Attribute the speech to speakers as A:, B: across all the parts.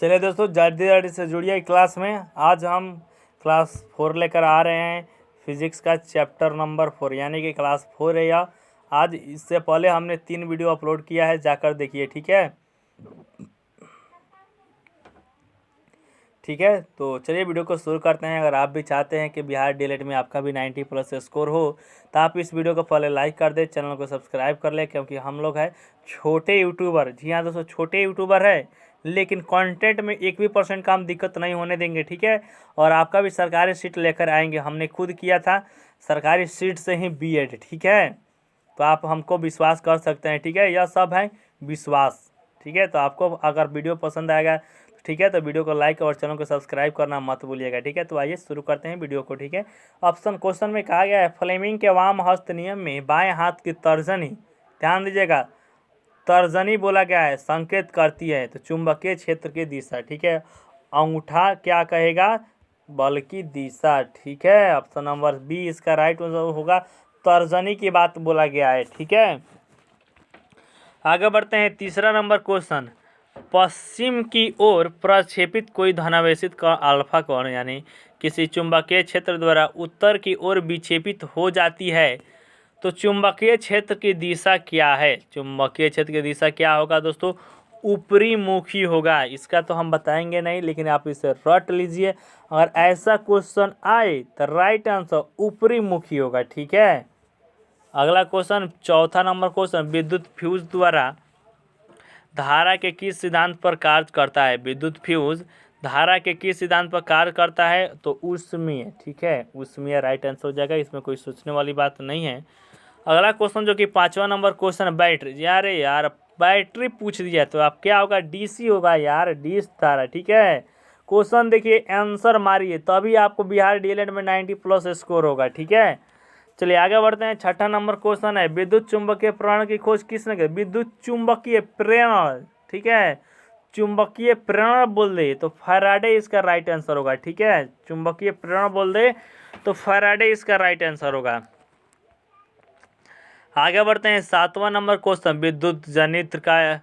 A: चलिए दोस्तों, जल्दी जल्दी से जुड़िए क्लास में। आज हम क्लास 4 लेकर आ रहे हैं, फिजिक्स का चैप्टर नंबर 4, यानी कि क्लास 4 है यह। आज इससे पहले हमने 3 वीडियो अपलोड किया है, जाकर देखिए। ठीक है, ठीक है। तो चलिए वीडियो को शुरू करते हैं। अगर आप भी चाहते हैं कि बिहार डीएलएड में आपका भी 90+ स्कोर हो, तो आप इस वीडियो को पहले लाइक कर दें, चैनल को सब्सक्राइब कर लें, क्योंकि हम लोग हैं छोटे यूट्यूबर। जी हाँ दोस्तों, छोटे यूट्यूबर है, लेकिन कंटेंट में 1% का हम दिक्कत नहीं होने देंगे। ठीक है, और आपका भी सरकारी सीट लेकर आएंगे। हमने खुद किया था सरकारी सीट से ही बीएड। ठीक है, तो आप हमको विश्वास कर सकते हैं। ठीक है, यह सब है विश्वास। ठीक है, तो आपको अगर वीडियो पसंद आएगा ठीक है, तो वीडियो को लाइक और चैनल को सब्सक्राइब करना मत भूलिएगा। ठीक है, तो आइए शुरू करते हैं वीडियो को। ठीक है, क्वेश्चन में कहा गया है, फ्लेमिंग के वाम हस्त नियम में बाएं हाथ की तर्जनी, ध्यान दीजिएगा, तर्जनी बोला गया है, संकेत करती है तो चुंबकीय क्षेत्र की दिशा। ठीक है, अंगूठा क्या कहेगा, बल की दिशा। ठीक है, ऑप्शन नंबर बी इसका राइट होगा, तर्जनी की बात बोला गया है। ठीक है, आगे बढ़ते हैं। तीसरा नंबर क्वेश्चन, पश्चिम की ओर प्रक्षेपित कोई धनावेशित कण अल्फा कण यानी किसी चुंबकीय क्षेत्र द्वारा उत्तर की ओर विक्षेपित हो जाती है, तो चुंबकीय क्षेत्र की दिशा क्या है? चुंबकीय क्षेत्र की दिशा क्या होगा दोस्तों? ऊपरी मुखी होगा। इसका तो हम बताएंगे नहीं, लेकिन आप इसे रट लीजिए। अगर ऐसा क्वेश्चन आए तो राइट आंसर ऊपरी मुखी होगा। ठीक है, अगला क्वेश्चन, चौथा नंबर क्वेश्चन, विद्युत फ्यूज द्वारा धारा के किस सिद्धांत पर कार्य करता है? विद्युत फ्यूज धारा के किस सिद्धांत पर कार्य करता है? तो ऊष्मीय। ठीक है, ऊष्मीय राइट आंसर हो जाएगा, इसमें कोई सोचने वाली बात नहीं है। अगला क्वेश्चन जो कि 5वां नंबर क्वेश्चन, बैटरी। यार बैटरी पूछ दिया तो आप क्या होगा? डीसी होगा यार, डीसी धारा। ठीक है, क्वेश्चन देखिए, आंसर मारिए, तभी आपको बिहार डीएलएड में 90+ स्कोर होगा। ठीक है, चलिए आगे बढ़ते हैं। छठा नंबर क्वेश्चन है, विद्युत चुंबकीय प्रेरण की खोज किसने की? विद्युत चुंबकीय प्रेरण। ठीक है, चुंबकीय प्रेरण बोल दे तो फैराडे इसका राइट आंसर होगा। ठीक है, चुंबकीय प्रेरण बोल दे तो फैराडे इसका राइट आंसर होगा। आगे बढ़ते हैं। 7वां नंबर क्वेश्चन, विद्युत जनित्र का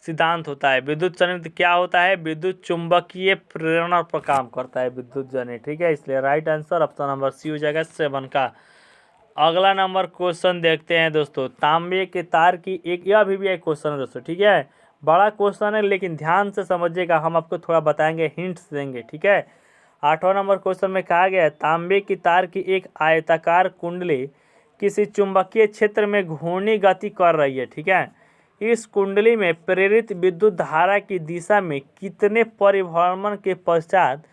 A: सिद्धांत होता है। विद्युत जनित्र क्या होता है? विद्युत चुंबकीय प्रेरण पर काम करता है विद्युत जनित्र। ठीक है, इसलिए right answer option number C हो जाएगा, 7 का। अगला नंबर क्वेश्चन देखते हैं दोस्तों, तांबे के तार की एक, यह भी एक क्वेश्चन है दोस्तों। ठीक है, बड़ा क्वेश्चन है, लेकिन ध्यान से समझिएगा, हम आपको थोड़ा बताएंगे, हिंट्स देंगे। ठीक है, 8वां नंबर क्वेश्चन में कहा गया है, तांबे की तार की एक आयताकार कुंडली किसी चुंबकीय क्षेत्र में घूर्णी गति कर रही है। ठीक है, इस कुंडली में प्रेरित विद्युत धारा की दिशा में कितने परिभ्रमण के पश्चात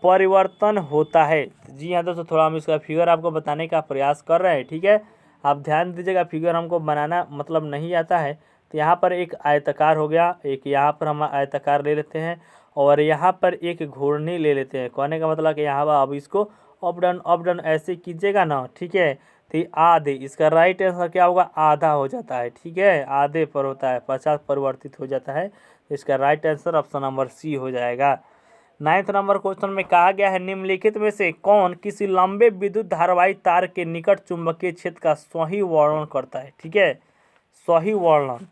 A: परिवर्तन होता है? जी हाँ दोस्तों, थोड़ा हम इसका फिगर आपको बताने का प्रयास कर रहे हैं। ठीक है, आप ध्यान दीजिएगा, फिगर हमको बनाना मतलब नहीं आता है। तो यहाँ पर एक आयताकार हो गया, एक यहाँ पर हम आयताकार ले लेते हैं, और यहाँ पर एक घूर्णी ले लेते हैं। कहने का मतलब कि यहाँ पर अब इसको अप डाउन ऐसे कीजिएगा ना। ठीक है, तो आधे, इसका राइट आंसर क्या होगा? आधा हो जाता है। ठीक है, आधे पर होता है, 50 परिवर्तित हो जाता है। इसका right answer option number C हो जाएगा। 9th नंबर क्वेश्चन में कहा गया है, निम्नलिखित में से कौन किसी लंबे विद्युत धारावाही तार के निकट चुंबकीय क्षेत्र का सही वर्णन करता है? ठीक है, सही वर्णन।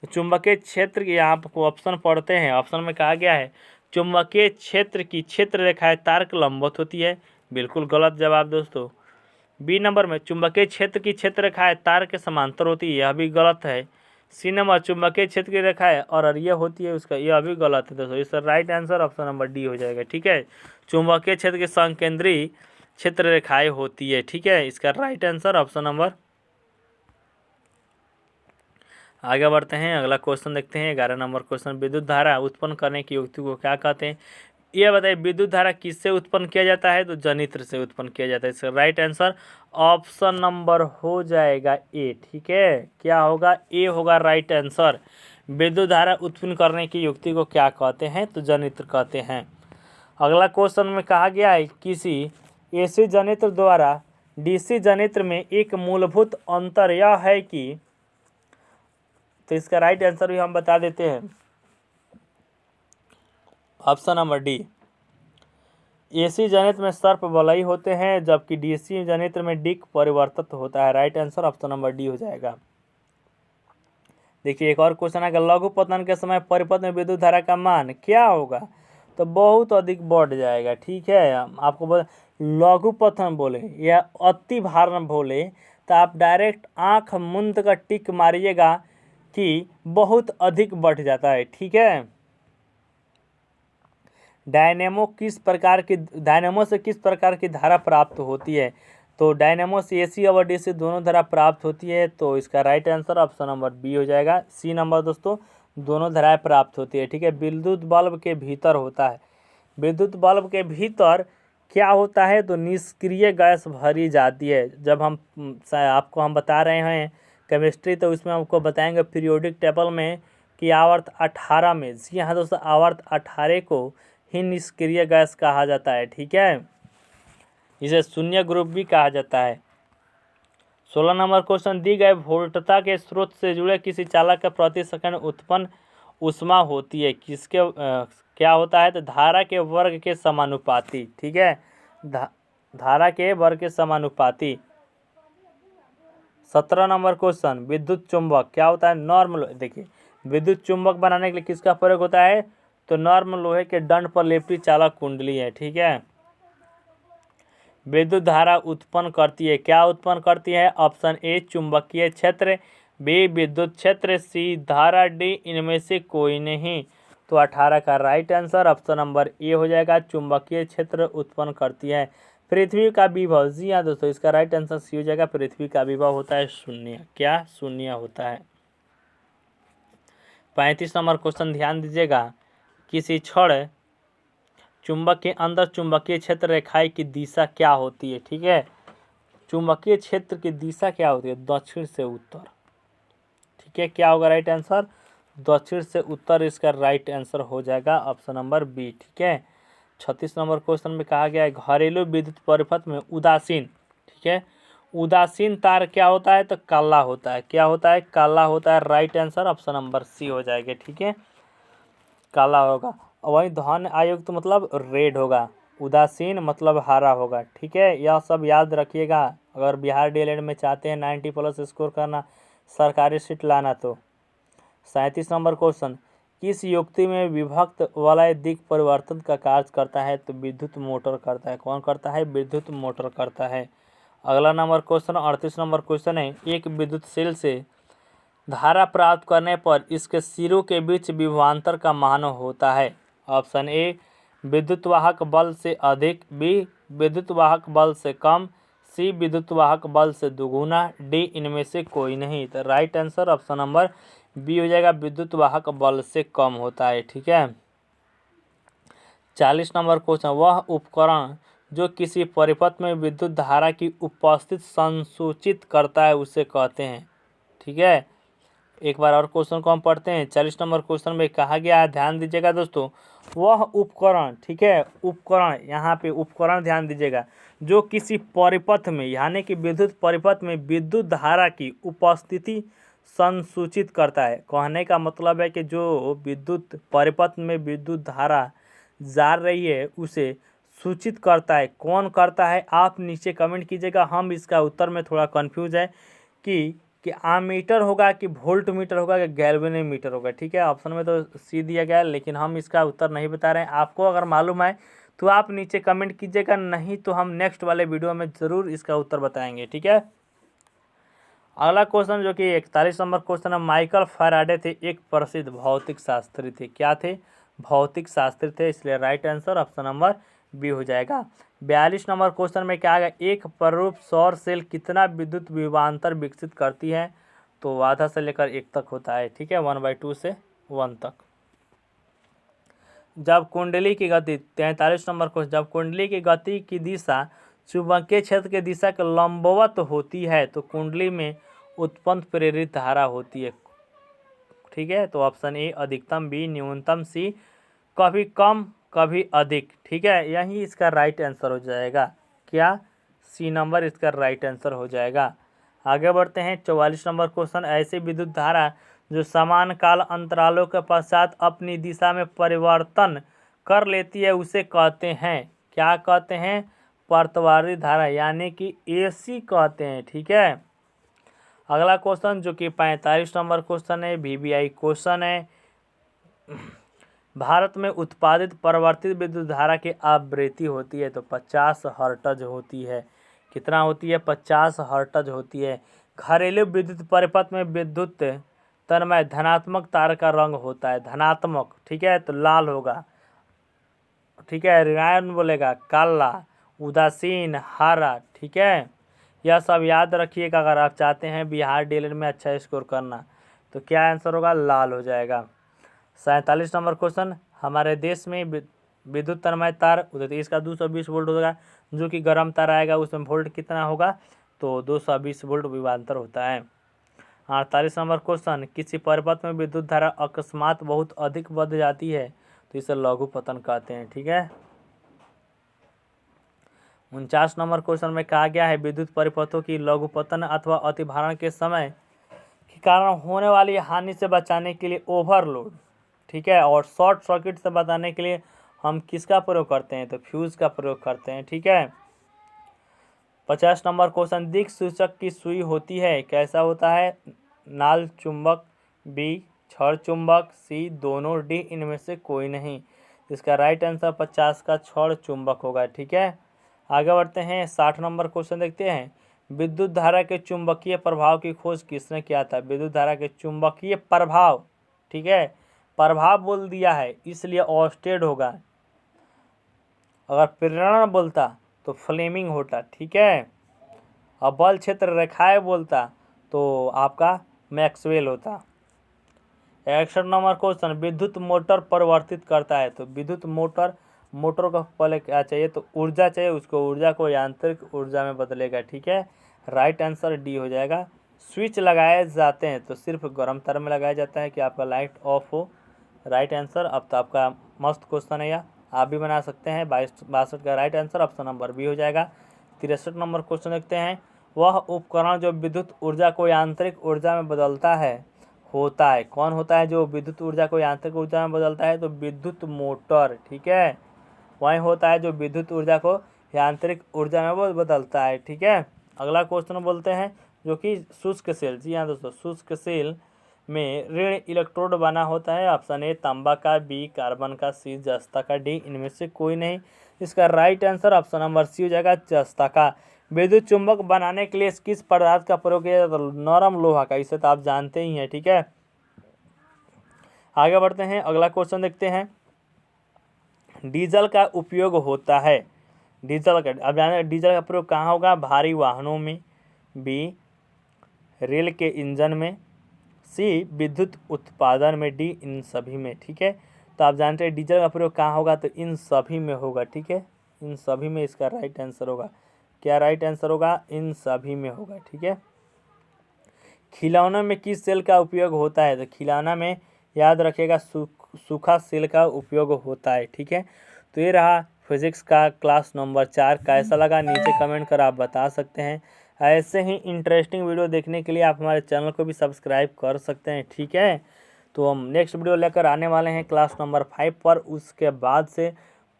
A: तो चुंबकीय क्षेत्र के यहाँ आपको ऑप्शन पढ़ते हैं। ऑप्शन में कहा गया है, चुंबकीय क्षेत्र की क्षेत्र रेखाएं तार के लंबवत होती है। बिल्कुल गलत जवाब दोस्तों। बी नंबर में, चुंबकीय क्षेत्र की क्षेत्र रेखाएं तार के समांतर होती है, यह भी गलत है। सी नंबर, चुंबकीय क्षेत्र की रेखा है और ये होती है उसका, यह भी गलत है दोस्तों। इसका right answer option number D हो जाएगा। ठीक है, चुंबकीय क्षेत्र के संकेंद्रीय क्षेत्र रेखाएं होती है। ठीक है, इसका राइट आंसर ऑप्शन नंबर। आगे बढ़ते हैं, अगला क्वेश्चन देखते हैं। 11 नंबर क्वेश्चन, विद्युत धारा उत्पन्न करने की युक्ति को क्या कहते हैं? ये बताइए, विद्युत धारा किससे उत्पन्न किया जाता है? तो जनित्र से उत्पन्न किया जाता है। इसका राइट आंसर ऑप्शन नंबर हो जाएगा ए। ठीक है, क्या होगा? ए होगा राइट आंसर। विद्युत धारा उत्पन्न करने की युक्ति को क्या कहते हैं? तो जनित्र कहते हैं। अगला क्वेश्चन में कहा गया है, किसी एसी जनित्र द्वारा डीसी जनित्र में एक मूलभूत अंतर यह है कि, तो इसका राइट आंसर भी हम बता देते हैं, ऑप्शन नंबर डी। एसी जनित्र में सर्प वलयी होते हैं, जबकि डीसी जनित्र में डिक परिवर्तित होता है। Right answer option number D हो जाएगा। देखिए एक और क्वेश्चन है, लघु पतन के समय परिपथ में विद्युत धारा का मान क्या होगा? तो बहुत अधिक बढ़ जाएगा। ठीक है, आपको लघु पतन बोले या अति भारण बोले तो आप डायरेक्ट आंख मूंद कर टिक मारिएगा कि बहुत अधिक बढ़ जाता है। ठीक है, डायनेमो से किस प्रकार की धारा प्राप्त होती है? तो डायनेमो से AC और DC दोनों धारा प्राप्त होती है। तो इसका right answer option number B हो जाएगा। सी नंबर दोस्तों, दोनों धाराएं प्राप्त होती है। ठीक है, विद्युत बल्ब के भीतर होता है। विद्युत बल्ब के भीतर क्या होता है? तो निष्क्रिय गैस भरी जाती है। जब आपको हम बता रहे हैं केमिस्ट्री, तो इसमें आपको बताएंगे पीरियोडिक टेबल में कि आवर्त 18 में, जी हाँ दोस्तों, आवर्त 18 को ही निष्क्रिय गैस कहा जाता है। ठीक है, इसे शून्य ग्रुप भी कहा जाता है। 16 नंबर क्वेश्चन, दी गए वोल्टता के स्रोत से जुड़े किसी चालक के प्रति सेकंड उत्पन्न ऊष्मा होती है किसके क्या होता है? तो धारा के वर्ग के समानुपाती। ठीक है, धारा के वर्ग के समानुपाती। 17 नंबर क्वेश्चन, विद्युत चुंबक क्या होता है? नॉर्म। देखिए, विद्युत चुंबक बनाने के लिए किसका प्रयोग होता है? तो नॉर्म लोहे के दंड पर लेपटी चालक कुंडली है। ठीक है, विद्युत धारा उत्पन्न करती है, क्या उत्पन्न करती है? ऑप्शन ए चुंबकीय क्षेत्र, बी विद्युत क्षेत्र, सी धारा, डी इनमें से कोई नहीं। तो 18 का right answer option number A हो जाएगा, चुंबकीय क्षेत्र उत्पन्न करती है। पृथ्वी का विभव, जी हाँ दोस्तों, इसका राइट आंसर सी हो जाएगा। पृथ्वी का विभव होता है शून्य। क्या? शून्य होता है। 35 नंबर क्वेश्चन ध्यान दीजिएगा, किसी क्षण चुंबक के अंदर चुंबकीय क्षेत्र रेखाएं की दिशा क्या होती है? ठीक है, चुंबकीय क्षेत्र की दिशा क्या होती है? दक्षिण से उत्तर। ठीक है, क्या होगा राइट आंसर? दक्षिण से उत्तर इसका राइट आंसर हो जाएगा ऑप्शन नंबर बी। ठीक है, 36 नंबर क्वेश्चन में कहा गया है घरेलू विद्युत परिपथ में उदासीन, ठीक है, उदासीन तार क्या होता है? तो काला होता है। क्या होता है? काला होता है। Right answer option number C हो जाएगा। ठीक है, काला होगा। वही धन आयुक्त मतलब रेड होगा, उदासीन मतलब हरा होगा। ठीक है, यह सब याद रखिएगा अगर बिहार डीएलएड में चाहते हैं 90+ स्कोर करना, सरकारी सीट लाना। तो 37 नंबर क्वेश्चन, किस युक्ति में विभक्त वलय दिक परिवर्तन का कार्य करता है? तो विद्युत मोटर करता है। कौन करता है? विद्युत मोटर करता है। अगला नंबर क्वेश्चन 38 नंबर क्वेश्चन है, एक विद्युत सेल से धारा प्राप्त करने पर इसके सिरों के बीच विभवांतर का मान होता है। ऑप्शन ए विद्युत वाहक बल से अधिक, बी विद्युत वाहक बल से कम, सी विद्युत वाहक बल से दुगुना, डी इनमें से कोई नहीं। तो right answer option number B हो जाएगा, विद्युत वाहक बल से कम होता है। ठीक है, 40 नंबर क्वेश्चन, वह उपकरण जो किसी परिपथ में विद्युत धारा की उपस्थिति संसूचित करता है उसे कहते हैं। ठीक है, एक बार और क्वेश्चन को हम पढ़ते हैं। 40 नंबर क्वेश्चन में कहा गया है, ध्यान दीजिएगा दोस्तों, वह उपकरण, ठीक है, उपकरण, यहाँ पे उपकरण ध्यान दीजिएगा, जो किसी परिपथ में यानी कि विद्युत परिपथ में विद्युत धारा की उपस्थिति संसूचित करता है। कहने का मतलब है कि जो विद्युत परिपथ में विद्युत धारा जा रही है उसे सूचित करता है। कौन करता है? आप नीचे कमेंट कीजिएगा। हम इसका उत्तर में थोड़ा कंफ्यूज है कि आमीटर होगा कि वोल्ट मीटर होगा कि गैल्वेनोमीटर होगा। ठीक है, ऑप्शन में तो सी दिया गया है, लेकिन हम इसका उत्तर नहीं बता रहे हैं। आपको अगर मालूम है तो आप नीचे कमेंट कीजिएगा, नहीं तो हम नेक्स्ट वाले वीडियो में ज़रूर इसका उत्तर बताएंगे। ठीक है, अगला क्वेश्चन जो कि 41 नंबर क्वेश्चन है, माइकल फैराडे थे एक प्रसिद्ध भौतिक शास्त्री थे। क्या थे? भौतिक शास्त्री थे, इसलिए right answer option number B हो जाएगा। 42 नंबर क्वेश्चन में क्या आएगा, एक पररूप सौर सेल कितना विद्युत विभवांतर विकसित करती है? तो आधा से लेकर 1 तक होता है। ठीक है, 1/2 से 1 तक। जब कुंडली की गति, 43 नंबर क्वेश्चन, जब कुंडली की गति की दिशा चुंबकीय क्षेत्र की दिशा के लंबवत होती है तो कुंडली में उत्पन्न प्रेरित धारा होती है। ठीक है, तो ऑप्शन ए अधिकतम, बी न्यूनतम, सी कभी कम कभी अधिक। ठीक है, यही इसका राइट आंसर हो जाएगा। क्या? सी नंबर इसका राइट आंसर हो जाएगा। आगे बढ़ते हैं, 44 नंबर क्वेश्चन, ऐसी विद्युत धारा जो समान काल अंतरालों के पश्चात अपनी दिशा में परिवर्तन कर लेती है उसे कहते हैं, क्या कहते हैं? परतवारी धारा यानी कि AC कहते हैं। ठीक है, अगला क्वेश्चन जो कि 45 नंबर क्वेश्चन है, VVI क्वेश्चन है, भारत में उत्पादित परिवर्तित विद्युत धारा की आवृत्ति होती है तो 50 हर्ट्ज होती है। कितना होती है? 50 हर्ट्ज होती है। घरेलू विद्युत परिपथ में विद्युत तन्मय धनात्मक तार का रंग होता है, धनात्मक, ठीक है, तो लाल होगा, ठीक है। ऋणायन बोलेगा काला, उदासीन हरा, ठीक है। यह सब याद रखिएगा अगर आप चाहते हैं बिहार डीएलएड में अच्छा स्कोर करना। तो क्या आंसर होगा? लाल हो जाएगा। 47 नंबर क्वेश्चन, हमारे देश में विद्युत तन्मय तार इसका 220 वोल्ट होगा, जो कि गर्म तार आएगा उसमें वोल्ट कितना होगा? तो 220 वोल्ट विभवांतर होता है। 48 नंबर क्वेश्चन, किसी परिपथ में विद्युत धारा अकस्मात बहुत अधिक बढ़ जाती है तो इसे लघु पतन कहते हैं, ठीक है। 49 नंबर क्वेश्चन में कहा गया है विद्युत परिपथों की लघु पतन अथवा अतिभारण के समय के कारण होने वाली हानि से बचाने के लिए ओवरलोड, ठीक है, और शॉर्ट सर्किट से बचाने के लिए हम किसका प्रयोग करते हैं? तो फ्यूज का प्रयोग करते हैं, ठीक है। 50 नंबर क्वेश्चन, दिक् सूचक की सुई होती है, कैसा होता है? नाल चुंबक, बी छड़ चुंबक, सी दोनों, डी इनमें से कोई नहीं। इसका राइट आंसर 50 का छड़ चुंबक होगा, ठीक है। आगे बढ़ते हैं, 60 नंबर क्वेश्चन देखते हैं। विद्युत धारा के चुंबकीय प्रभाव की खोज किसने किया था? विद्युत धारा के चुंबकीय प्रभाव, ठीक है, प्रभाव बोल दिया है इसलिए ऑस्टेड होगा। अगर प्रेरण बोलता तो फ्लेमिंग होता, ठीक है। अब बल क्षेत्र रेखाएं बोलता तो आपका मैक्सवेल होता। 61 नंबर क्वेश्चन, विद्युत मोटर परिवर्तित करता है तो विद्युत मोटर को पहले क्या चाहिए? तो ऊर्जा चाहिए, उसको ऊर्जा को यांत्रिक ऊर्जा में बदलेगा, ठीक है। राइट आंसर डी हो जाएगा। स्विच लगाए जाते हैं तो सिर्फ गर्म तार में लगाया जाता है कि आपका लाइट ऑफ हो। Right answer. अब तो आपका मस्त क्वेश्चन है, या आप भी बना सकते हैं। 62 का right answer option number B हो जाएगा। 63 नंबर क्वेश्चन देखते हैं, वह उपकरण जो विद्युत ऊर्जा को यांत्रिक ऊर्जा में बदलता है होता है, कौन होता है जो विद्युत ऊर्जा को यांत्रिक ऊर्जा में बदलता है? तो विद्युत मोटर, ठीक है, वही होता है जो विद्युत ऊर्जा को यांत्रिक ऊर्जा में बदलता है, ठीक है। अगला क्वेश्चन बोलते हैं जो कि शुष्क सेल, जी हाँ दोस्तों, शुष्क सेल में ऋण इलेक्ट्रोड बना होता है। ऑप्शन ए तांबा का, बी कार्बन का, सी जस्ता का, डी इनमें से कोई नहीं। इसका right answer option number C हो जाएगा, जस्ता का। विद्युत चुंबक बनाने के लिए किस पदार्थ का प्रयोग किया जाता है? नरम लोहा का, इसे तो आप जानते ही हैं, ठीक है। आगे बढ़ते हैं, अगला क्वेश्चन देखते हैं। डीजल का उपयोग होता है, डीजल का, अब जाने डीजल का प्रयोग कहाँ होगा? भारी वाहनों में, बी रेल के इंजन में, सी विद्युत उत्पादन में, डी इन सभी में, ठीक है। तो आप जानते हैं डीजल का प्रयोग कहाँ होगा? तो इन सभी में होगा, ठीक है, इन सभी में इसका राइट आंसर होगा। क्या राइट आंसर होगा? इन सभी में होगा, ठीक है। खिलौनों में किस सेल का उपयोग होता है? तो खिलौना में याद रखिएगा सूखा सेल का उपयोग होता है, ठीक है। तो ये रहा फिजिक्स का क्लास नंबर 4। कैसा लगा नीचे कमेंट कर आप बता सकते हैं। ऐसे ही इंटरेस्टिंग वीडियो देखने के लिए आप हमारे चैनल को भी सब्सक्राइब कर सकते हैं, ठीक है। तो हम नेक्स्ट वीडियो लेकर आने वाले हैं क्लास नंबर 5 पर। उसके बाद से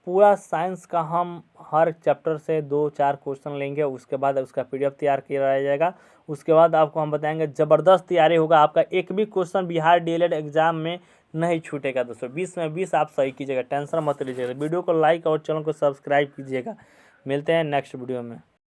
A: पूरा साइंस का हम हर चैप्टर से 2-4 क्वेश्चन लेंगे, उसके बाद उसका PDF तैयार किया जाएगा। उसके बाद आपको हम बताएंगे, ज़बरदस्त तैयारी होगा, आपका एक भी क्वेश्चन बिहार डीएलएड एग्जाम में नहीं छूटेगा दोस्तों। 20 में 20 आप सही कीजिएगा, टेंशन मत लीजिएगा। वीडियो को लाइक और चैनल को सब्सक्राइब कीजिएगा। मिलते हैं नेक्स्ट वीडियो में।